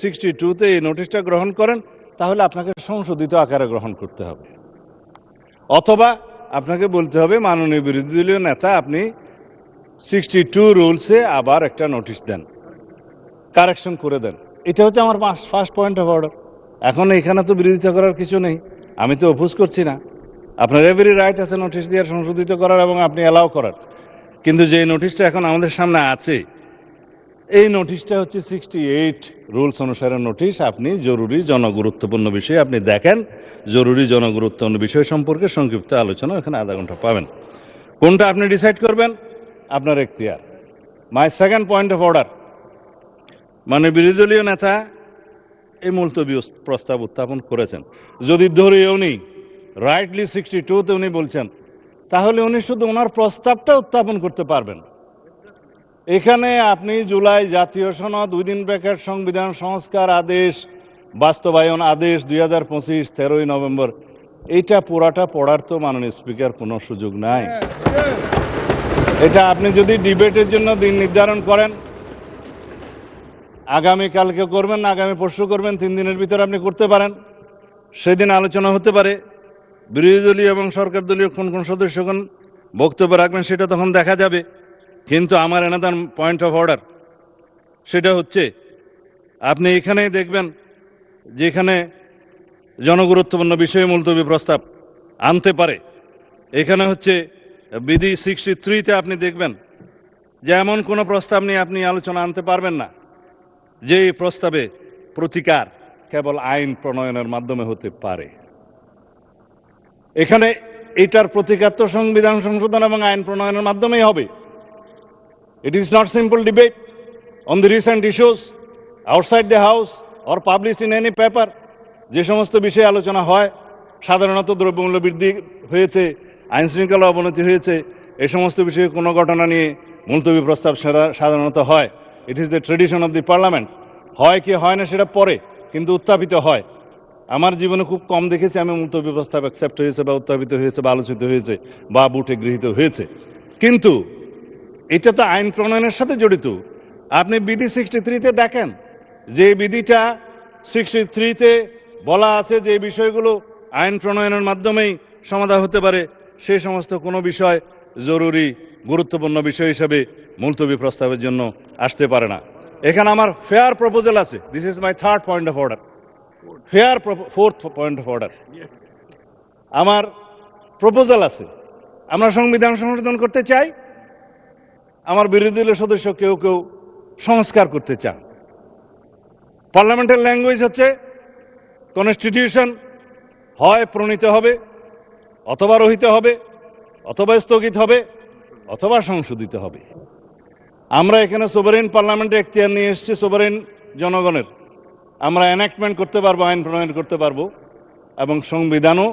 62-তে এই নোটিশটা গ্রহণ করেন, তাহলে আপনাকে সংশোধিত আকারে গ্রহণ করতে হবে, অথবা আপনাকে বলতে হবে মাননীয় বিরোধী দলীয় নেতা আপনি 62 রুলসে আবার একটা নোটিশ দেন, কারেকশন করে দেন। এটা হচ্ছে আমার ফার্স্ট পয়েন্ট অফ অর্ডার। এখন এখানে তো বিরোধিতা করার কিছু নেই, আমি তো অপোজ করছি না। আপনার এভরি রাইট আছে নোটিশ দিয়ে সংশোধিত করার এবং আপনি অ্যালাউ করার। কিন্তু যে নোটিশটা এখন আমাদের সামনে আছে, এই নোটিশটা হচ্ছে 68 রুলস অনুসারে নোটিশ। আপনি জরুরি জনগুরুত্বপূর্ণ বিষয় আপনি দেখেন, জরুরি জনগুরুত্বপূর্ণ বিষয় সম্পর্কে সংক্ষিপ্ত আলোচনা এখানে আধা ঘন্টা পাবেন। কোনটা আপনি ডিসাইড করবেন আপনার এখতিয়ার। My second point of order, মানে বিরোধী দলীয় নেতা এই মুলতবি প্রস্তাব উত্থাপন করেছেন, যদি ধরে উনি রাইটলি 62-তে উনি বলছেন, তাহলে উনি শুধু ওনার প্রস্তাবটা উত্থাপন করতে পারবেন। এখানে আপনি জুলাই জাতীয় সনদ, উইদিন ব্র্যাকেট সংবিধান সংস্কার আদেশ, বাস্তবায়ন আদেশ 2025 13ই নভেম্বর, এইটা পুরাটা পড়ার তো মাননীয় স্পিকার কোনো সুযোগ নাই। এটা আপনি যদি ডিবেটের জন্য দিন নির্ধারণ করেন, আগামীকালকে করবেন না আগামী পরশু করবেন, 3 দিনের ভিতরে আপনি করতে পারেন, সেদিন আলোচনা হতে পারে। বিরোধী দলীয় এবং সরকার দলীয় কোন কোন সদস্যগণ বক্তব্য রাখবেন সেটা তখন দেখা যাবে। কিন্তু আমার এনাদার পয়েন্ট অফ অর্ডার সেটা হচ্ছে, আপনি এখানেই দেখবেন যেখানে জনগুরুত্বপূর্ণ বিষয়ে মুলতবি প্রস্তাব আনতে পারে, এখানে হচ্ছে বিধি 63-তে আপনি দেখবেন যে এমন কোনো প্রস্তাব নিয়ে আপনি আলোচনা আনতে পারবেন না যে প্রস্তাবে প্রতিকার কেবল আইন প্রণয়নের মাধ্যমে হতে পারে। এখানে এটার প্রতিকার তো সংবিধান সংশোধন এবং আইন প্রণয়নের মাধ্যমেই হবে। It is not simple debate on the recent issues outside the house or published in any paper. যে সমস্ত বিষয়ে আলোচনা হয়, সাধারণত দ্রব্যমূল্য বৃদ্ধি হয়েছে, আইন শৃঙ্খলা অবনতি হয়েছে, এই সমস্ত বিষয়ে কোনো ঘটনা নিয়ে মুলতবি প্রস্তাব সাধারণত হয়। It is the tradition of the parliament. হয় কি হয় না সেটা পরে, কিন্তু উত্থাপিত হয়। আমার জীবনে খুব কম দেখেছি আমি মুলতবি প্রস্তাব অ্যাকসেপ্ট হয়েছে বা উত্থাপিত হয়েছে বা আলোচিত হয়েছে বা বুটে গৃহীত হয়েছে। কিন্তু এটা তো আইন প্রণয়নের সাথে জড়িত। আপনি বিধি 63-তে দেখেন যে বিধিটা 63-তে বলা আছে যে বিষয়গুলো আইন প্রণয়নের মাধ্যমেই সমাধান হতে পারে, সেই সমস্ত কোনো বিষয় জরুরি গুরুত্বপূর্ণ বিষয় হিসাবে মুলতবি প্রস্তাবের জন্য আসতে পারে না। এখানে আমার ফেয়ার প্রপোজাল আছে। This is my third point of order, fourth point of order. আমার প্রপোজাল আছে, আমরা সংবিধান সংশোধন করতে চাই, আমার বিরোধী দলীয় সদস্য কেউ কেউ সংস্কার করতে চান। পার্লামেন্টের ল্যাঙ্গুয়েজ হচ্ছে কনস্টিটিউশন হয় প্রণীত হবে, অথবা রহিত হবে, অথবা স্থগিত হবে, অথবা সংশোধিত হবে। আমরা এখানে সোভারেন পার্লামেন্টে এখতিয়ার নিয়ে এসেছি, সোভারেন জনগণের। আমরা এনাক্টমেন্ট করতে পারবো, আইন প্রণয়ন করতে পারবো, এবং সংবিধানও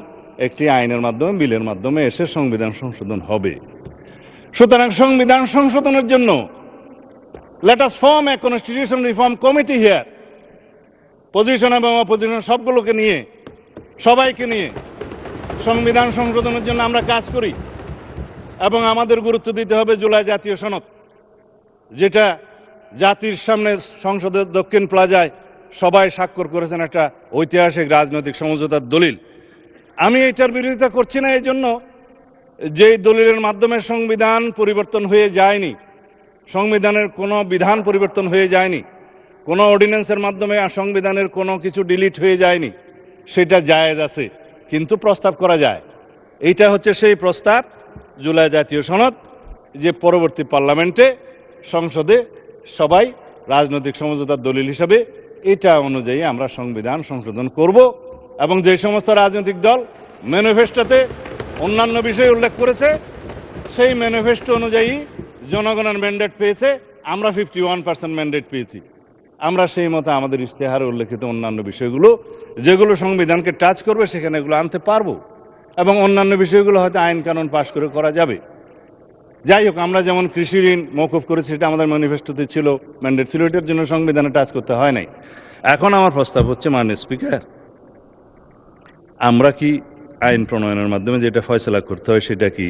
একটি আইনের মাধ্যমে, বিলের মাধ্যমে এসে সংবিধান সংশোধন হবে। সুতরাং সংবিধান সংশোধনের জন্য let us form a constitution reform committee here. Position এবং অপোজিশন সবগুলোকে নিয়ে, সবাইকে নিয়ে সংবিধান সংশোধনের জন্য আমরা কাজ করি। এবং আমাদের গুরুত্ব দিতে হবে জুলাই জাতীয় সনদ, যেটা জাতির সামনে সংসদের দক্ষিণ প্লাজায় সবাই স্বাক্ষর করেছেন, একটা ঐতিহাসিক রাজনৈতিক সমঝোতার দলিল। আমি এটার বিরোধিতা করছি না এই জন্য যে দলিলের মাধ্যমে সংবিধান পরিবর্তন হয়ে যায়নি, সংবিধানের কোনো বিধান পরিবর্তন হয়ে যায়নি, কোনো অর্ডিন্যান্সের মাধ্যমে সংবিধানের কোনো কিছু ডিলিট হয়ে যায়নি, সেটা জায়েজ আছে, কিন্তু প্রস্তাব করা যায়। এইটা হচ্ছে সেই প্রস্তাব, জুলাই জাতীয় সনদ, যে পরবর্তী পার্লামেন্টে সংসদে সবাই রাজনৈতিক সমঝোতার দলিল হিসাবে এটা অনুযায়ী আমরা সংবিধান সংশোধন করব। এবং যে সমস্ত রাজনৈতিক দল ম্যানিফেস্টোতে অন্যান্য বিষয় উল্লেখ করেছে, সেই ম্যানিফেস্টো অনুযায়ী জনগণের ম্যান্ডেট পেয়েছে, আমরা 51% ম্যান্ডেট পেয়েছি। আমরা সেই মতো আমাদের ইশতেহারে উল্লেখিত অন্যান্য বিষয়গুলো যেগুলো সংবিধানকে টাচ করবে সেখানে এগুলো আনতে পারবো, এবং অন্যান্য বিষয়গুলো হয়তো আইন কানুন পাশ করে করা যাবে। যাই হোক, আমরা যেমন কৃষি ঋণ মওকুফ করেছি, সেটা আমাদের ম্যানিফেস্টোতে ছিল, ম্যান্ডেট ছিল, এটার জন্য সংবিধানে টাচ করতে হয় নাই। এখন আমার প্রস্তাব হচ্ছে, মাননীয় স্পিকার, আমরা কি আইন প্রণয়নের মাধ্যমে যেটা ফয়সলা করতে হয় সেটা কি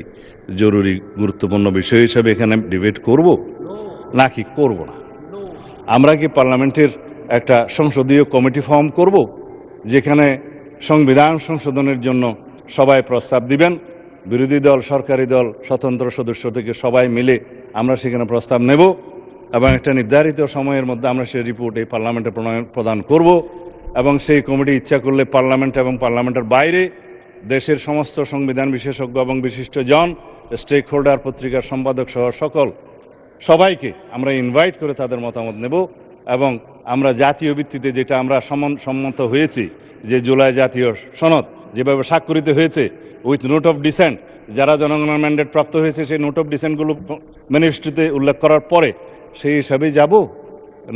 জরুরি গুরুত্বপূর্ণ বিষয় হিসাবে এখানে ডিবেট করব নাকি করব না? আমরা কি পার্লামেন্টের একটা সংসদীয় কমিটি ফর্ম করব, যেখানে সংবিধান সংশোধনের জন্য সবাই প্রস্তাব দিবেন। বিরোধী দল, সরকারি দল, স্বতন্ত্র সদস্য থেকে সবাই মিলে আমরা সেখানে প্রস্তাব নেব এবং একটা নির্ধারিত সময়ের মধ্যে আমরা সেই রিপোর্ট এই পার্লামেন্টে প্রদান করব। এবং সেই কমিটি ইচ্ছা করলে পার্লামেন্ট এবং পার্লামেন্টের বাইরে দেশের সমস্ত সংবিধান বিশেষজ্ঞ এবং বিশিষ্টজন, স্টেক হোল্ডার, পত্রিকার সম্পাদক সহ সবাইকে আমরা ইনভাইট করে তাদের মতামত নেব। এবং আমরা জাতীয় ভিত্তিতে যেটা আমরা সম্মত হয়েছি, যে জুলাই জাতীয় সনদ যেভাবে স্বাক্ষরিত হয়েছে উইথ নোট অফ ডিসেন্ট, যারা জনগণের ম্যান্ডেট প্রাপ্ত হয়েছে সেই নোট অফ ডিসেন্টগুলো ম্যানিফেস্টোতে উল্লেখ করার পরে সেই হিসাবেই যাব,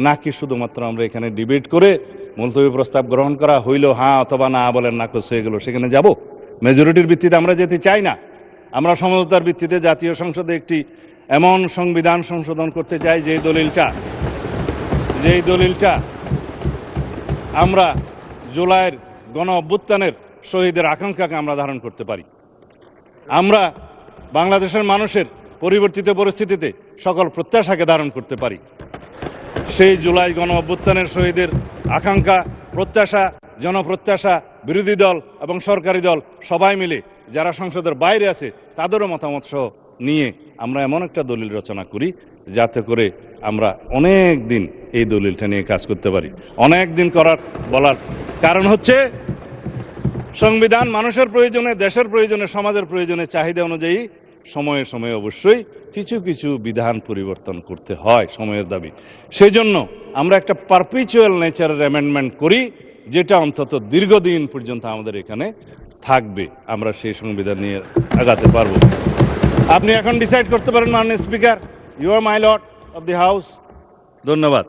নাকি শুধুমাত্র আমরা এখানে ডিবেট করে মুলতবি প্রস্তাব গ্রহণ করা হইল, হ্যাঁ অথবা না বলেন নাকচ হয়ে গেল, সেখানে যাব? মেজরিটির ভিত্তিতে আমরা যেতে চাই না। আমরা সমঝোতার ভিত্তিতে জাতীয় সংসদে একটি এমন সংবিধান সংশোধন করতে চাই যেই দলিলটা আমরা জুলাইয়ের গণ অভ্যুত্থানের শহীদের আকাঙ্ক্ষাকে আমরা ধারণ করতে পারি। আমরা বাংলাদেশের মানুষের পরিবর্তিত পরিস্থিতিতে সকল প্রত্যাশাকে ধারণ করতে পারি। সেই জুলাই গণ অভ্যুত্থানের শহীদের আকাঙ্ক্ষা, প্রত্যাশা, জনপ্রত্যাশা, বিরোধী দল এবং সরকারি দল সবাই মিলে যারা সংসদের বাইরে আছে তাদেরও মতামত সহ নিয়ে আমরা এমন একটা দলিল রচনা করি যাতে করে আমরা অনেক দিন এই দলিলটা নিয়ে কাজ করতে পারি। অনেক দিন বলার কারণ হচ্ছে সংবিধান মানুষের প্রয়োজনে, দেশের প্রয়োজনে, সমাজের প্রয়োজনে, চাহিদা অনুযায়ী সময়ে সময়ে অবশ্যই কিছু কিছু বিধান পরিবর্তন করতে হয়, সময়ের দাবি। সেই জন্য আমরা একটা পারপিচুয়াল নেচারের অ্যামেন্ডমেন্ট করি, যেটা অন্তত দীর্ঘদিন পর্যন্ত আমাদের এখানে থাকবে। আমরা সেই সংবিধান নিয়ে আগাতে পারবো। আপনি এখন ডিসাইড করতে পারেন, মাননীয় speaker, you are my lord of the house. ধন্যবাদ।